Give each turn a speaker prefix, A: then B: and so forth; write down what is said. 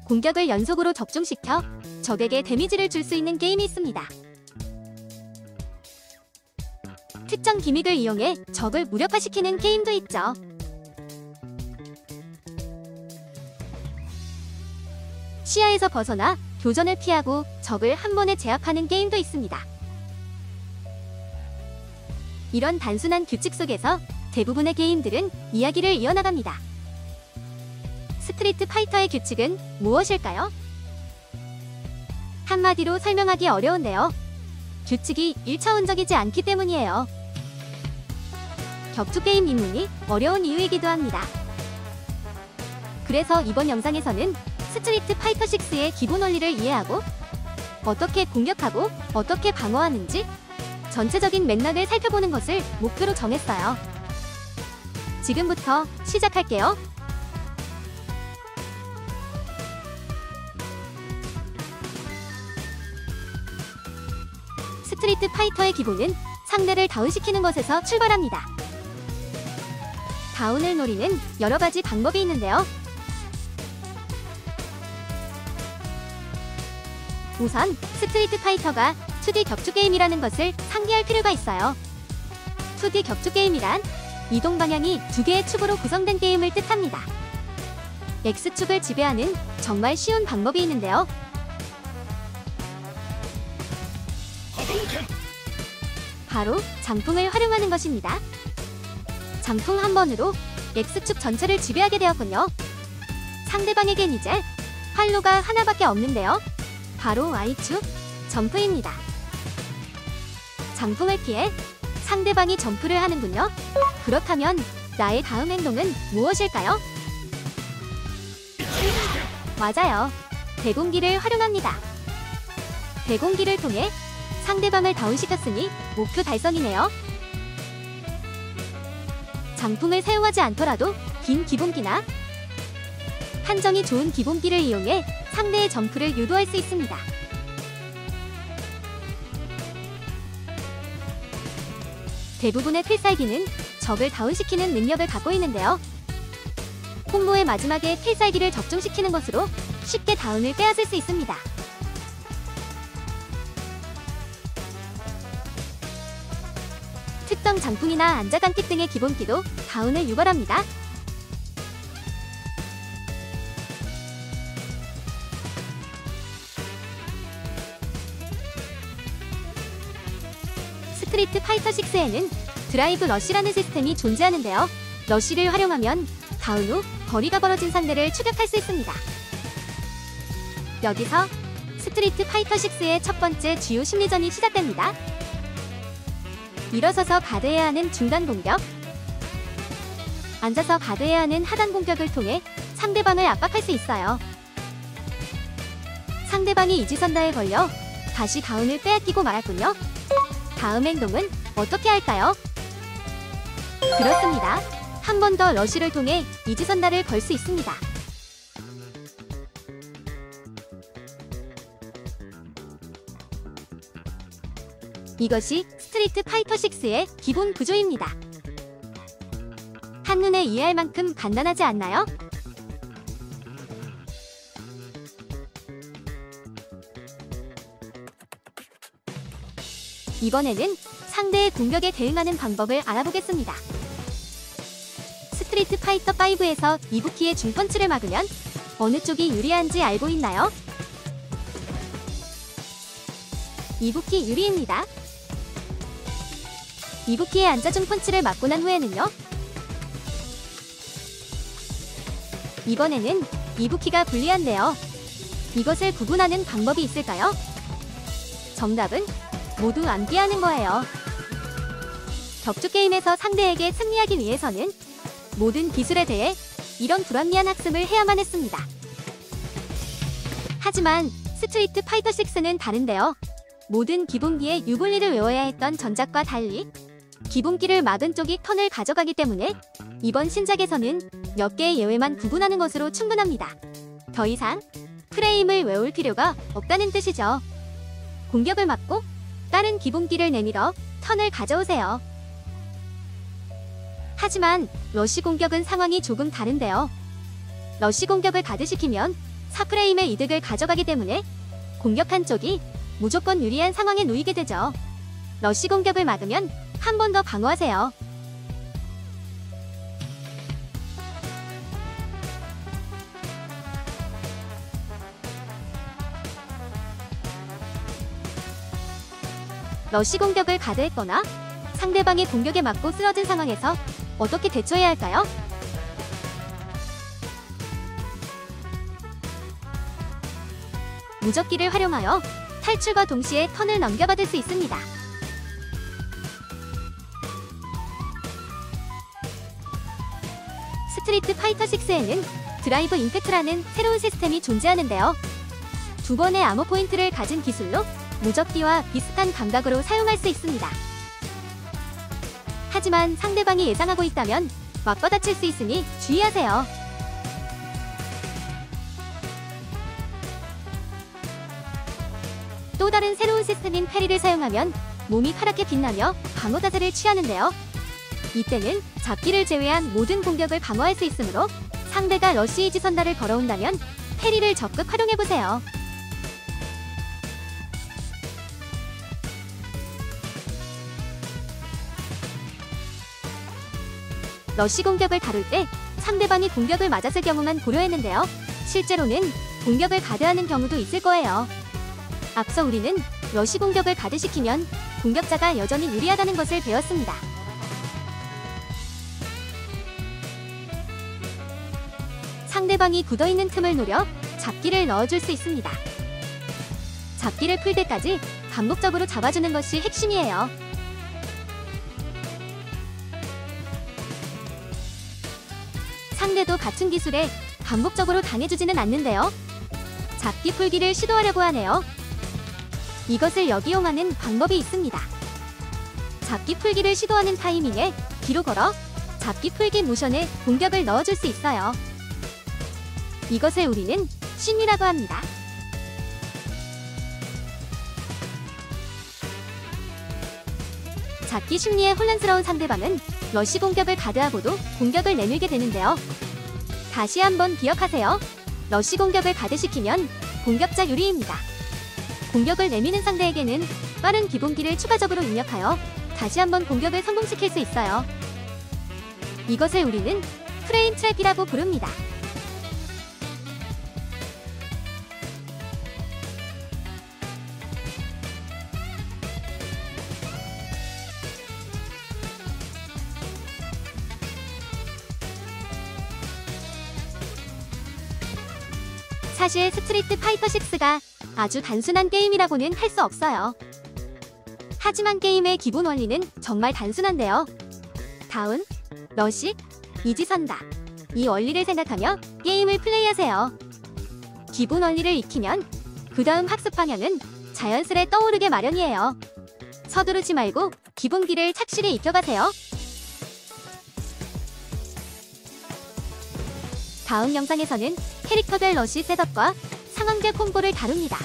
A: 공격을 연속으로 적중시켜 적에게 데미지를 줄 수 있는 게임이 있습니다. 특정 기믹을 이용해 적을 무력화시키는 게임도 있죠. 시야에서 벗어나 교전을 피하고 적을 한 번에 제압하는 게임도 있습니다. 이런 단순한 규칙 속에서 대부분의 게임들은 이야기를 이어나갑니다. 스트리트 파이터의 규칙은 무엇일까요? 한마디로 설명하기 어려운데요. 규칙이 1차원적이지 않기 때문이에요. 격투게임 입문이 어려운 이유이기도 합니다. 그래서 이번 영상에서는 스트리트 파이터 6의 기본 원리를 이해하고 어떻게 공격하고 어떻게 방어하는지 전체적인 맥락을 살펴보는 것을 목표로 정했어요. 지금부터 시작할게요. 스트리트 파이터의 기본은 상대를 다운시키는 것에서 출발합니다. 다운을 노리는 여러 가지 방법이 있는데요. 우선 스트리트 파이터가 2D 격투 게임이라는 것을 상기할 필요가 있어요. 2D 격투 게임이란 이동 방향이 두 개의 축으로 구성된 게임을 뜻합니다. X축을 지배하는 정말 쉬운 방법이 있는데요. 바로 장풍을 활용하는 것입니다. 장풍 한 번으로 X축 전체를 지배하게 되었군요. 상대방에겐 이제 활로가 하나밖에 없는데요. 바로 Y축 점프입니다. 장풍을 피해 상대방이 점프를 하는군요. 그렇다면 나의 다음 행동은 무엇일까요? 맞아요. 대공기를 활용합니다. 대공기를 통해 상대방을 다운시켰으니 목표 달성이네요. 장풍을 사용하지 않더라도 긴 기본기나 한정이 좋은 기본기를 이용해 상대의 점프를 유도할 수 있습니다. 대부분의 필살기는 적을 다운시키는 능력을 갖고 있는데요. 콤보의 마지막에 필살기를 적중시키는 것으로 쉽게 다운을 빼앗을 수 있습니다. 특정 장풍이나 안자간킥 등의 기본기도 다운을 유발합니다. 스트리트 파이터 6에는 드라이브 러쉬라는 시스템이 존재하는데요. 러쉬를 활용하면 다운 후 거리가 벌어진 상대를 추격할 수 있습니다. 여기서 스트리트 파이터 6의 첫 번째 주요 심리전이 시작됩니다. 일어서서 가드해야 하는 중단 공격, 앉아서 가드해야 하는 하단 공격을 통해 상대방을 압박할 수 있어요. 상대방이 이지선다에 걸려 다시 다운을 빼앗기고 말았군요. 다음 행동은 어떻게 할까요? 그렇습니다. 한 번 더 러쉬를 통해 이지선다를 걸 수 있습니다. 이것이 스트리트 파이터 6의 기본 구조입니다. 한눈에 이해할 만큼 간단하지 않나요? 이번에는 상대의 공격에 대응하는 방법을 알아보겠습니다. 스트리트 파이터 5에서 이부키의 중펀치를 막으면 어느 쪽이 유리한지 알고 있나요? 이부키 유리입니다. 이부키의 안자중 펀치를 맞고 난 후에는요. 이번에는 이부키가 불리한데요. 이것을 구분하는 방법이 있을까요? 정답은 모두 암기하는 거예요. 격투게임에서 상대에게 승리하기 위해서는 모든 기술에 대해 이런 불합리한 학습을 해야만 했습니다. 하지만 스트리트 파이터 6는 다른데요. 모든 기본기의 유불리를 외워야 했던 전작과 달리 기본기를 막은 쪽이 턴을 가져가기 때문에 이번 신작에서는 몇 개의 예외만 구분하는 것으로 충분합니다. 더 이상 프레임을 외울 필요가 없다는 뜻이죠. 공격을 막고 다른 기본기를 내밀어 턴을 가져오세요. 하지만 러쉬 공격은 상황이 조금 다른데요. 러쉬 공격을 가드시키면 4프레임의 이득을 가져가기 때문에 공격한 쪽이 무조건 유리한 상황에 놓이게 되죠. 러쉬 공격을 막으면 한 번 더 방어하세요. 러쉬 공격을 가드했거나 상대방의 공격에 맞고 쓰러진 상황에서 어떻게 대처해야 할까요? 무적기를 활용하여 탈출과 동시에 턴을 넘겨받을 수 있습니다. 스트리트 파이터 6에는 드라이브 임팩트라는 새로운 시스템이 존재하는데요. 두 번의 암호 포인트를 가진 기술로 무적기와 비슷한 감각으로 사용할 수 있습니다. 하지만 상대방이 예상하고 있다면 맞받아칠 수 있으니 주의하세요. 또 다른 새로운 시스템인 페리를 사용하면 몸이 파랗게 빛나며 방어 자세를 취하는데요. 이때는 잡기를 제외한 모든 공격을 방어할 수 있으므로 상대가 러쉬이지 선달을 걸어온다면 페리를 적극 활용해보세요. 러쉬 공격을 다룰 때 상대방이 공격을 맞았을 경우만 고려했는데요. 실제로는 공격을 가드하는 경우도 있을 거예요. 앞서 우리는 러쉬 공격을 가드시키면 공격자가 여전히 유리하다는 것을 배웠습니다. 상대방이 굳어있는 틈을 노려 잡기를 넣어줄 수 있습니다. 잡기를 풀 때까지 반복적으로 잡아주는 것이 핵심이에요. 상대도 같은 기술에 반복적으로 당해주지는 않는데요. 잡기 풀기를 시도하려고 하네요. 이것을 역이용하는 방법이 있습니다. 잡기 풀기를 시도하는 타이밍에 뒤로 걸어 잡기 풀기 모션에 공격을 넣어줄 수 있어요. 이것을 우리는 심리라고 합니다. 잡기 심리에 혼란스러운 상대방은 러쉬 공격을 가드하고도 공격을 내밀게 되는데요. 다시 한번 기억하세요. 러쉬 공격을 가드시키면 공격자 유리입니다. 공격을 내미는 상대에게는 빠른 기본기를 추가적으로 입력하여 다시 한번 공격을 성공시킬 수 있어요. 이것을 우리는 프레임 트랩이라고 부릅니다. 사실 스트리트 파이터 6가 아주 단순한 게임이라고는 할 수 없어요. 하지만 게임의 기본 원리는 정말 단순한데요. 다운, 러쉬, 이지선다. 이 원리를 생각하며 게임을 플레이하세요. 기본 원리를 익히면 그 다음 학습 방향은 자연스레 떠오르게 마련이에요. 서두르지 말고 기본기를 착실히 익혀가세요. 다음 영상에서는 캐릭터별 러쉬 셋업과 상황제 콤보를 다룹니다.